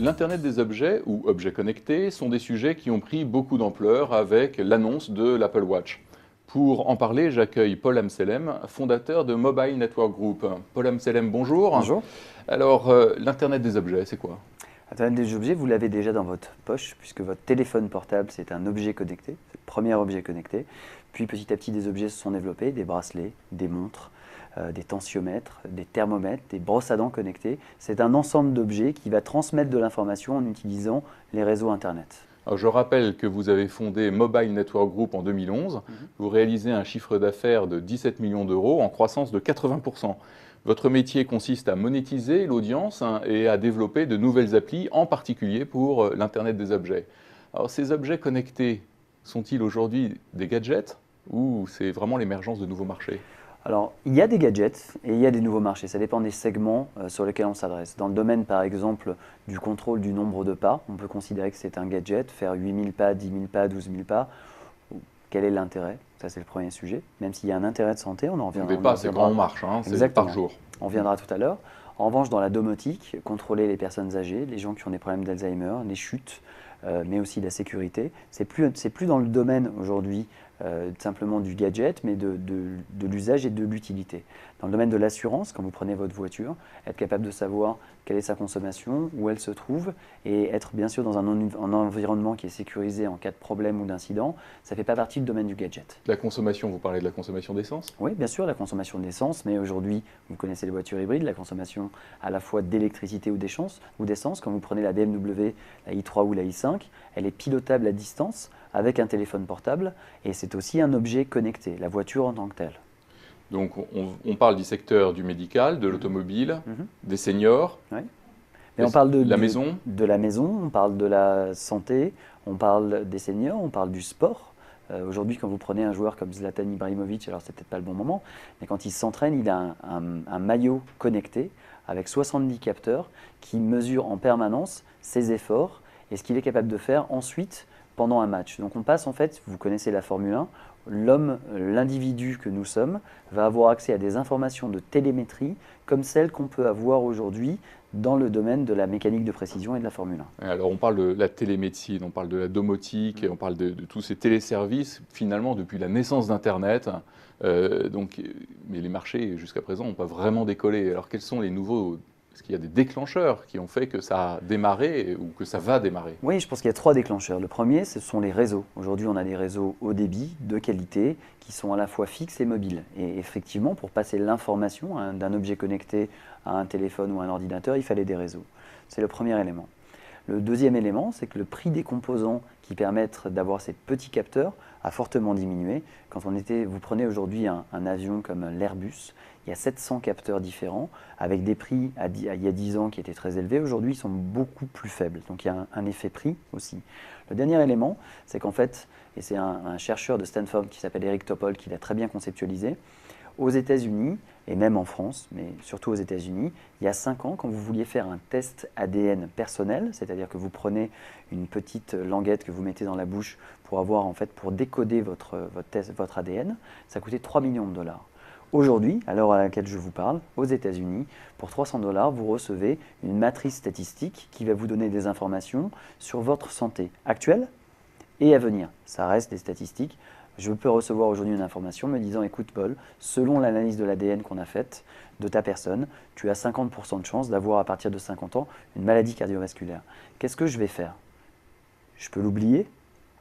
L'Internet des objets ou objets connectés sont des sujets qui ont pris beaucoup d'ampleur avec l'annonce de l'Apple Watch. Pour en parler, j'accueille Paul Amselem, fondateur de Mobile Network Group. Paul Amselem, bonjour. Bonjour. Alors, l'Internet des objets, c'est quoi? Internet des objets, vous l'avez déjà dans votre poche, puisque votre téléphone portable, c'est un objet connecté, c'est le premier objet connecté. Puis petit à petit, des objets se sont développés, des bracelets, des montres, des tensiomètres, des thermomètres, des brosses à dents connectées. C'est un ensemble d'objets qui va transmettre de l'information en utilisant les réseaux Internet. Alors, je rappelle que vous avez fondé Mobile Network Group en 2011. Vous réalisez un chiffre d'affaires de 17 millions d'euros en croissance de 80%. Votre métier consiste à monétiser l'audience et à développer de nouvelles applis, en particulier pour l'Internet des objets. Alors, ces objets connectés sont-ils aujourd'hui des gadgets ou c'est vraiment l'émergence de nouveaux marchés? Alors, il y a des gadgets et il y a des nouveaux marchés. Ça dépend des segments sur lesquels on s'adresse. Dans le domaine, par exemple, du contrôle du nombre de pas, on peut considérer que c'est un gadget. Faire 8000 pas, 10 000 pas, 12 000 pas, quel est l'intérêt? Ça, c'est le premier sujet. Même s'il y a un intérêt de santé, on en reviendra. Des pas, c'est quand on marche, hein, c'est par jour. On reviendra tout à l'heure. En revanche, dans la domotique, contrôler les personnes âgées, les gens qui ont des problèmes d'Alzheimer, les chutes, mais aussi la sécurité, c'est plus dans le domaine aujourd'hui simplement du gadget, mais de l'usage et de l'utilité. Dans le domaine de l'assurance, quand vous prenez votre voiture, être capable de savoir quelle est sa consommation, où elle se trouve, et être bien sûr dans un environnement qui est sécurisé en cas de problème ou d'incident, ça ne fait pas partie du domaine du gadget. La consommation, vous parlez de la consommation d'essence? Oui, bien sûr, la consommation d'essence, mais aujourd'hui, vous connaissez les voitures hybrides, la consommation à la fois d'électricité ou d'essence. Quand vous prenez la BMW, la i3 ou la i5, elle est pilotable à distance avec un téléphone portable, et c'est aussi un objet connecté, la voiture en tant que telle. Donc on parle du secteur du médical, de l'automobile, des seniors, Oui. Mais on parle de la maison. De la maison, on parle de la santé, on parle des seniors, on parle du sport. Aujourd'hui, quand vous prenez un joueur comme Zlatan Ibrahimovic, alors c'est peut-être pas le bon moment, mais quand il s'entraîne, il a un maillot connecté avec 70 capteurs qui mesurent en permanence ses efforts et ce qu'il est capable de faire ensuite pendant un match. Donc on passe en fait, vous connaissez la Formule 1, l'homme, l'individu que nous sommes, va avoir accès à des informations de télémétrie comme celles qu'on peut avoir aujourd'hui dans le domaine de la mécanique de précision et de la Formule 1. Alors on parle de la télémédecine, on parle de la domotique, et on parle de tous ces téléservices, finalement depuis la naissance d'Internet. Mais les marchés jusqu'à présent n'ont pas vraiment décollé. Alors quels sont les nouveaux... Est-ce qu'il y a des déclencheurs qui ont fait que ça a démarré ou que ça va démarrer? Oui, je pense qu'il y a 3 déclencheurs. Le premier, ce sont les réseaux. Aujourd'hui, on a des réseaux haut débit, de qualité, qui sont à la fois fixes et mobiles. Et effectivement, pour passer l'information d'un objet connecté à un téléphone ou un ordinateur, il fallait des réseaux. C'est le premier élément. Le deuxième élément, c'est que le prix des composants qui permettent d'avoir ces petits capteurs a fortement diminué. Quand vous prenez aujourd'hui un avion comme l'Airbus, il y a 700 capteurs différents, avec des prix il y a 10 ans qui étaient très élevés. Aujourd'hui, ils sont beaucoup plus faibles. Donc il y a un effet prix aussi. Le dernier élément, c'est qu'en fait, et c'est un chercheur de Stanford qui s'appelle Eric Topol qui l'a très bien conceptualisé, aux États-Unis, et même en France, mais surtout aux États-Unis, il y a 5 ans, quand vous vouliez faire un test ADN personnel, c'est-à-dire que vous prenez une petite languette que vous mettez dans la bouche pour décoder votre ADN, ça coûtait 3 millions de dollars. Aujourd'hui, à l'heure à laquelle je vous parle, aux États-Unis, pour 300 dollars, vous recevez une matrice statistique qui va vous donner des informations sur votre santé actuelle et à venir. Ça reste des statistiques. Je peux recevoir aujourd'hui une information me disant « Écoute Paul, selon l'analyse de l'ADN qu'on a faite de ta personne, tu as 50% de chance d'avoir à partir de 50 ans une maladie cardiovasculaire. Qu'est-ce que je vais faire? Je peux l'oublier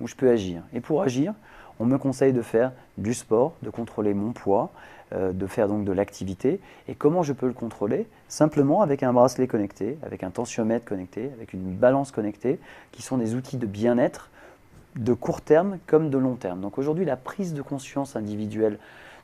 ou je peux agir. Et pour agir, on me conseille de faire du sport, de contrôler mon poids, de faire donc de l'activité. Et comment je peux le contrôler? Simplement avec un bracelet connecté, avec un tensiomètre connecté, avec une balance connectée, qui sont des outils de bien-être de court terme comme de long terme. Donc aujourd'hui, la prise de conscience individuelle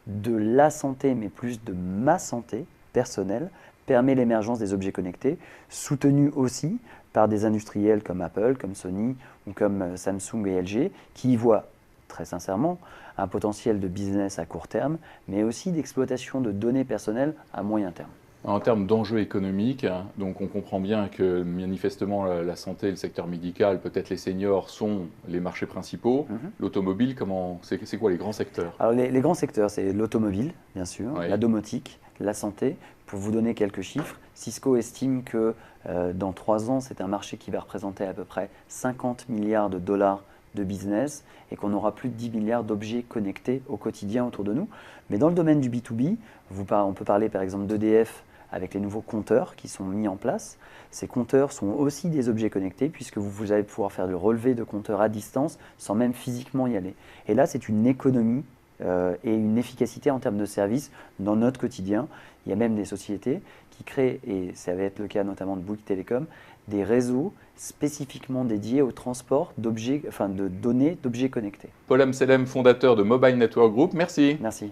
de la santé, mais plus de ma santé personnelle, permet l'émergence des objets connectés, soutenus aussi par des industriels comme Apple, comme Sony ou comme Samsung et LG, qui y voient très sincèrement un potentiel de business à court terme, mais aussi d'exploitation de données personnelles à moyen terme. En termes d'enjeux économiques, donc on comprend bien que manifestement la santé, le secteur médical, peut-être les seniors sont les marchés principaux. L'automobile, c'est quoi les grands secteurs? Alors les grands secteurs, c'est l'automobile, bien sûr, Oui. la domotique, la santé. Pour vous donner quelques chiffres, Cisco estime que dans 3 ans, c'est un marché qui va représenter à peu près 50 milliards de dollars de business et qu'on aura plus de 10 milliards d'objets connectés au quotidien autour de nous. Mais dans le domaine du B2B, on peut parler par exemple d'EDF avec les nouveaux compteurs qui sont mis en place. Ces compteurs sont aussi des objets connectés puisque vous allez pouvoir faire le relevé de compteurs à distance sans même physiquement y aller. Et là, c'est une économie et une efficacité en termes de service dans notre quotidien. Il y a même des sociétés qui créent, et ça va être le cas notamment de Bouygues Telecom, des réseaux spécifiquement dédiés au transport d'objets, de données d'objets connectés. Paul Amselem, fondateur de Mobile Network Group, merci. Merci.